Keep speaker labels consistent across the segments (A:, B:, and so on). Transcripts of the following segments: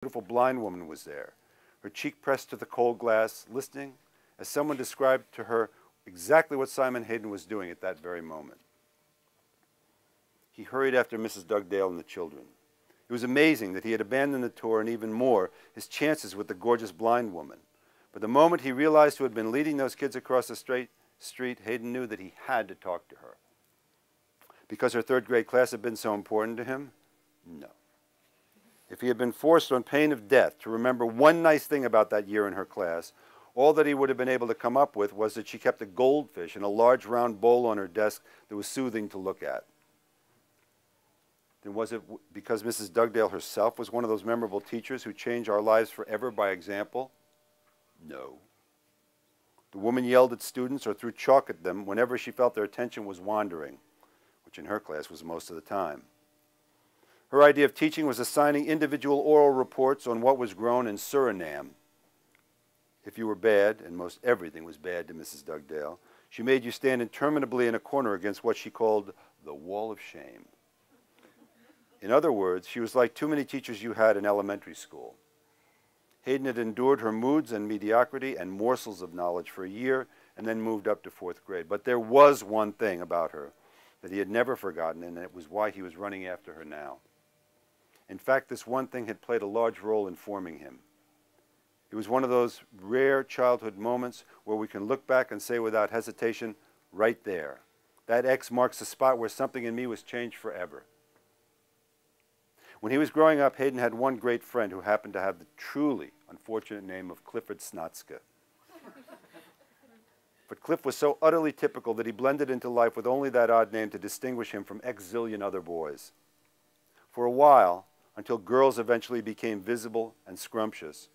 A: beautiful blind woman was there, her cheek pressed to the cold glass, listening as someone described to her exactly what Simon Hayden was doing at that very moment. He hurried after Mrs. Dugdale and the children. It was amazing that he had abandoned the tour and even more, his chances with the gorgeous blind woman. But the moment he realized who had been leading those kids across the street, Hayden knew that he had to talk to her. Because her third grade class had been so important to him? No. If he had been forced on pain of death to remember one nice thing about that year in her class, all that he would have been able to come up with was that she kept a goldfish in a large round bowl on her desk that was soothing to look at. Then was it because Mrs. Dugdale herself was one of those memorable teachers who changed our lives forever by example? No. The woman yelled at students or threw chalk at them whenever she felt their attention was wandering, which in her class was most of the time. Her idea of teaching was assigning individual oral reports on what was grown in Suriname. If you were bad, and most everything was bad to Mrs. Dugdale, she made you stand interminably in a corner against what she called the wall of shame. In other words, she was like too many teachers you had in elementary school. Hayden had endured her moods and mediocrity and morsels of knowledge for a year and then moved up to fourth grade. But there was one thing about her that he had never forgotten, and it was why he was running after her now. In fact, this one thing had played a large role in forming him. It was one of those rare childhood moments where we can look back and say without hesitation, right there. That X marks the spot where something in me was changed forever. When he was growing up, Hayden had one great friend who happened to have the truly unfortunate name of Clifford Snotska. But Cliff was so utterly typical that he blended into life with only that odd name to distinguish him from X-zillion other boys. For a while, until girls eventually became visible and scrumptious,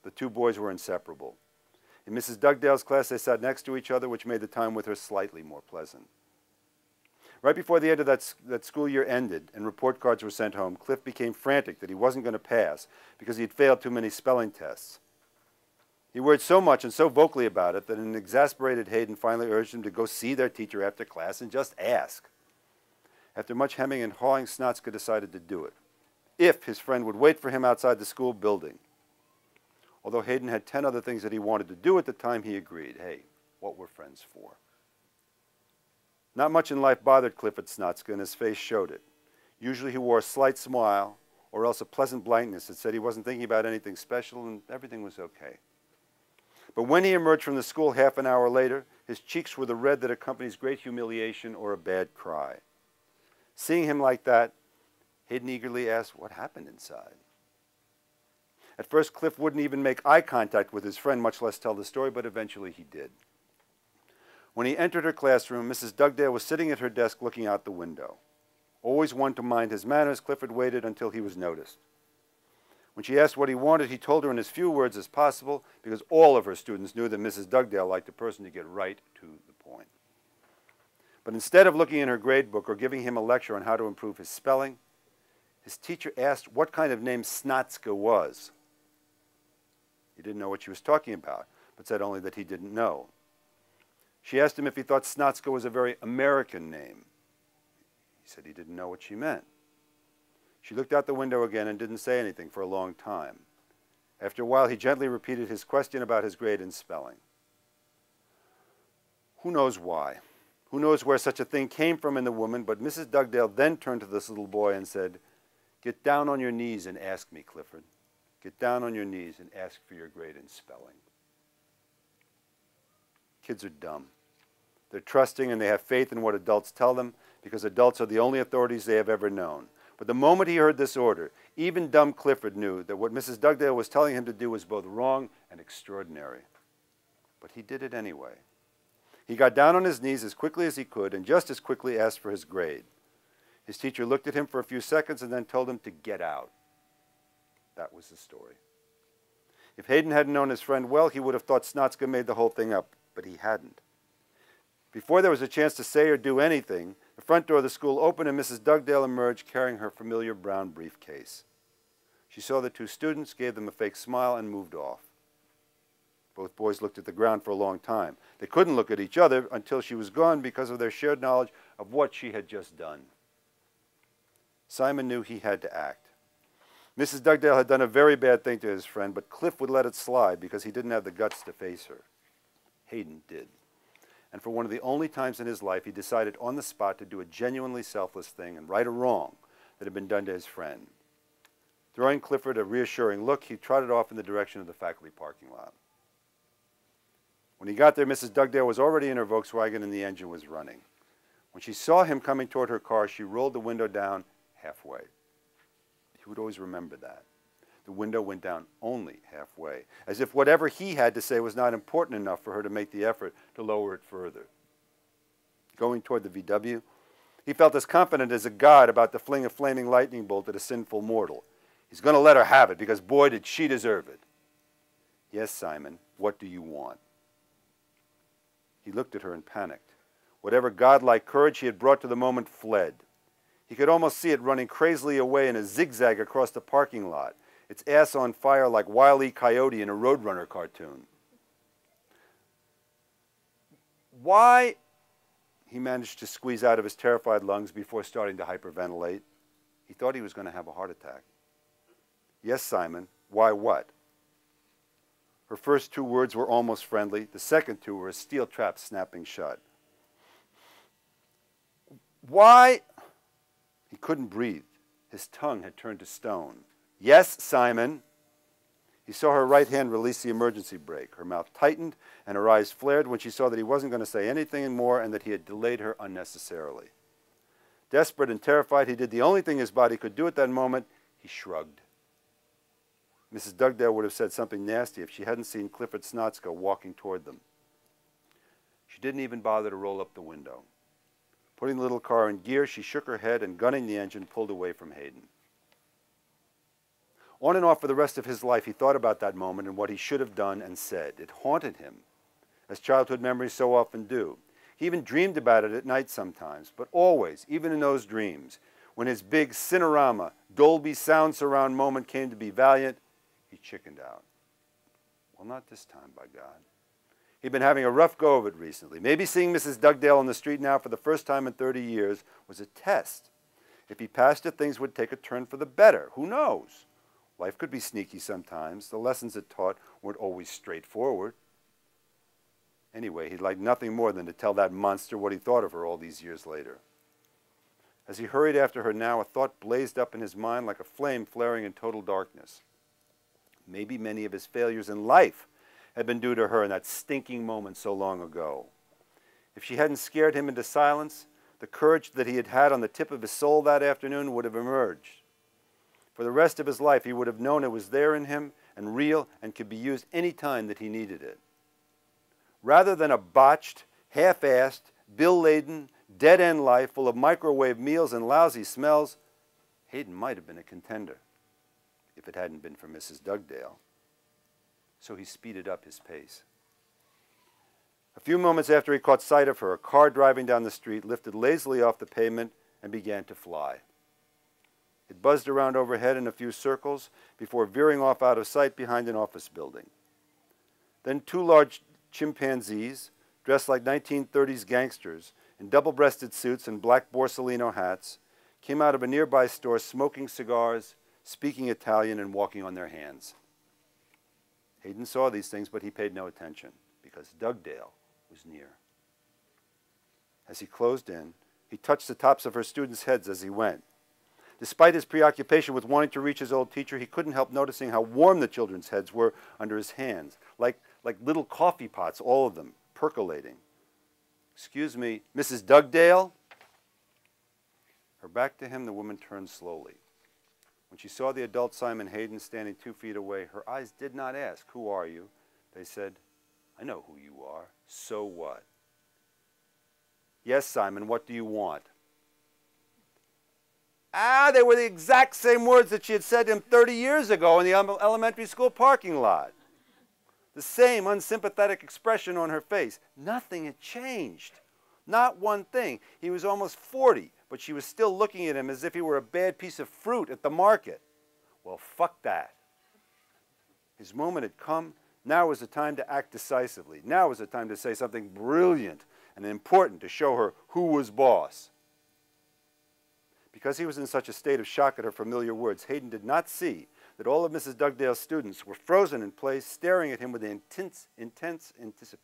A: the two boys were inseparable. In Mrs. Dugdale's class, they sat next to each other, which made the time with her slightly more pleasant. Right before the end of that school year ended and report cards were sent home, Cliff became frantic that he wasn't going to pass because he had failed too many spelling tests. He worried so much and so vocally about it that an exasperated Hayden finally urged him to go see their teacher after class and just ask. After much hemming and hawing, Snotska decided to do it, if his friend would wait for him outside the school building. Although Hayden had 10 other things that he wanted to do at the time, he agreed. Hey, what were friends for? Not much in life bothered Clifford Snotska, and his face showed it. Usually he wore a slight smile, or else a pleasant blankness that said he wasn't thinking about anything special and everything was okay. But when he emerged from the school half an hour later, his cheeks were the red that accompanies great humiliation or a bad cry. Seeing him like that, Hayden eagerly asked what happened inside. At first, Cliff wouldn't even make eye contact with his friend, much less tell the story, but eventually he did. When he entered her classroom, Mrs. Dugdale was sitting at her desk looking out the window. Always one to mind his manners, Clifford waited until he was noticed. When she asked what he wanted, he told her in as few words as possible, because all of her students knew that Mrs. Dugdale liked a person to get right to the point. But instead of looking in her grade book or giving him a lecture on how to improve his spelling, his teacher asked what kind of name Snotska was. He didn't know what she was talking about, but said only that he didn't know. She asked him if he thought Snotska was a very American name. He said he didn't know what she meant. She looked out the window again and didn't say anything for a long time. After a while, he gently repeated his question about his grade in spelling. Who knows why? Who knows where such a thing came from in the woman, but Mrs. Dugdale then turned to this little boy and said, "Get down on your knees and ask me, Clifford. Get down on your knees and ask for your grade in spelling." Kids are dumb. They're trusting and they have faith in what adults tell them because adults are the only authorities they have ever known. But the moment he heard this order, even dumb Clifford knew that what Mrs. Dugdale was telling him to do was both wrong and extraordinary. But he did it anyway. He got down on his knees as quickly as he could and just as quickly asked for his grade. His teacher looked at him for a few seconds and then told him to get out. That was the story. If Hayden hadn't known his friend well, he would have thought Snotska made the whole thing up, but he hadn't. Before there was a chance to say or do anything, the front door of the school opened and Mrs. Dugdale emerged carrying her familiar brown briefcase. She saw the two students, gave them a fake smile, and moved off. Both boys looked at the ground for a long time. They couldn't look at each other until she was gone because of their shared knowledge of what she had just done. Simon knew he had to act. Mrs. Dugdale had done a very bad thing to his friend, but Cliff would let it slide because he didn't have the guts to face her. Hayden did. And for one of the only times in his life, he decided on the spot to do a genuinely selfless thing and right a wrong that had been done to his friend. Throwing Clifford a reassuring look, he trotted off in the direction of the faculty parking lot. When he got there, Mrs. Dugdale was already in her Volkswagen and the engine was running. When she saw him coming toward her car, she rolled the window down halfway. He would always remember that. The window went down only halfway, as if whatever he had to say was not important enough for her to make the effort to lower it further. Going toward the VW, he felt as confident as a god about to fling a flaming lightning bolt at a sinful mortal. He's going to let her have it, because boy, did she deserve it. Yes, Simon, what do you want? He looked at her and panicked. Whatever godlike courage he had brought to the moment fled. He could almost see it running crazily away in a zigzag across the parking lot, its ass on fire like Wile E. Coyote in a Roadrunner cartoon. Why, he managed to squeeze out of his terrified lungs before starting to hyperventilate. He thought he was going to have a heart attack. Yes, Simon, why what? Her first two words were almost friendly. The second two were a steel trap snapping shut. Why? He couldn't breathe. His tongue had turned to stone. Yes, Simon. He saw her right hand release the emergency brake. Her mouth tightened and her eyes flared when she saw that he wasn't going to say anything more and that he had delayed her unnecessarily. Desperate and terrified, he did the only thing his body could do at that moment. He shrugged. Mrs. Dugdale would have said something nasty if she hadn't seen Clifford Snotsko walking toward them. She didn't even bother to roll up the window. Putting the little car in gear, she shook her head and, gunning the engine, pulled away from Hayden. On and off for the rest of his life, he thought about that moment and what he should have done and said. It haunted him, as childhood memories so often do. He even dreamed about it at night sometimes, but always, even in those dreams, when his big Cinerama, Dolby sound surround moment came to be valiant, he chickened out. Well, not this time, by God. He'd been having a rough go of it recently. Maybe seeing Mrs. Dugdale on the street now for the first time in 30 years was a test. If he passed it, things would take a turn for the better. Who knows? Life could be sneaky sometimes. The lessons it taught weren't always straightforward. Anyway, he'd like nothing more than to tell that monster what he thought of her all these years later. As he hurried after her now, a thought blazed up in his mind like a flame flaring in total darkness. Maybe many of his failures in life had been due to her in that stinking moment so long ago. If she hadn't scared him into silence, the courage that he had had on the tip of his soul that afternoon would have emerged. For the rest of his life, he would have known it was there in him and real and could be used any time that he needed it. Rather than a botched, half-assed, bill-laden, dead-end life full of microwave meals and lousy smells, Hayden might have been a contender, if it hadn't been for Mrs. Dugdale. So he speeded up his pace. A few moments after he caught sight of her, a car driving down the street lifted lazily off the pavement and began to fly. It buzzed around overhead in a few circles before veering off out of sight behind an office building. Then two large chimpanzees, dressed like 1930s gangsters in double-breasted suits and black Borsalino hats, came out of a nearby store smoking cigars, speaking Italian, and walking on their hands. Hayden saw these things, but he paid no attention, because Dugdale was near. As he closed in, he touched the tops of her students' heads as he went. Despite his preoccupation with wanting to reach his old teacher, he couldn't help noticing how warm the children's heads were under his hands, like little coffee pots, all of them, percolating. "Excuse me, Mrs. Dugdale?" Her back to him, the woman turned slowly. When she saw the adult Simon Hayden standing 2 feet away, her eyes did not ask, "Who are you?" They said, "I know who you are. So what?" "Yes, Simon, what do you want?" They were the exact same words that she had said to him 30 years ago in the elementary school parking lot. The same unsympathetic expression on her face. Nothing had changed. Not one thing. He was almost 40, but she was still looking at him as if he were a bad piece of fruit at the market. Well, fuck that. His moment had come. Now was the time to act decisively. Now was the time to say something brilliant and important to show her who was boss. Because he was in such a state of shock at her familiar words, Hayden did not see that all of Mrs. Dugdale's students were frozen in place, staring at him with intense anticipation.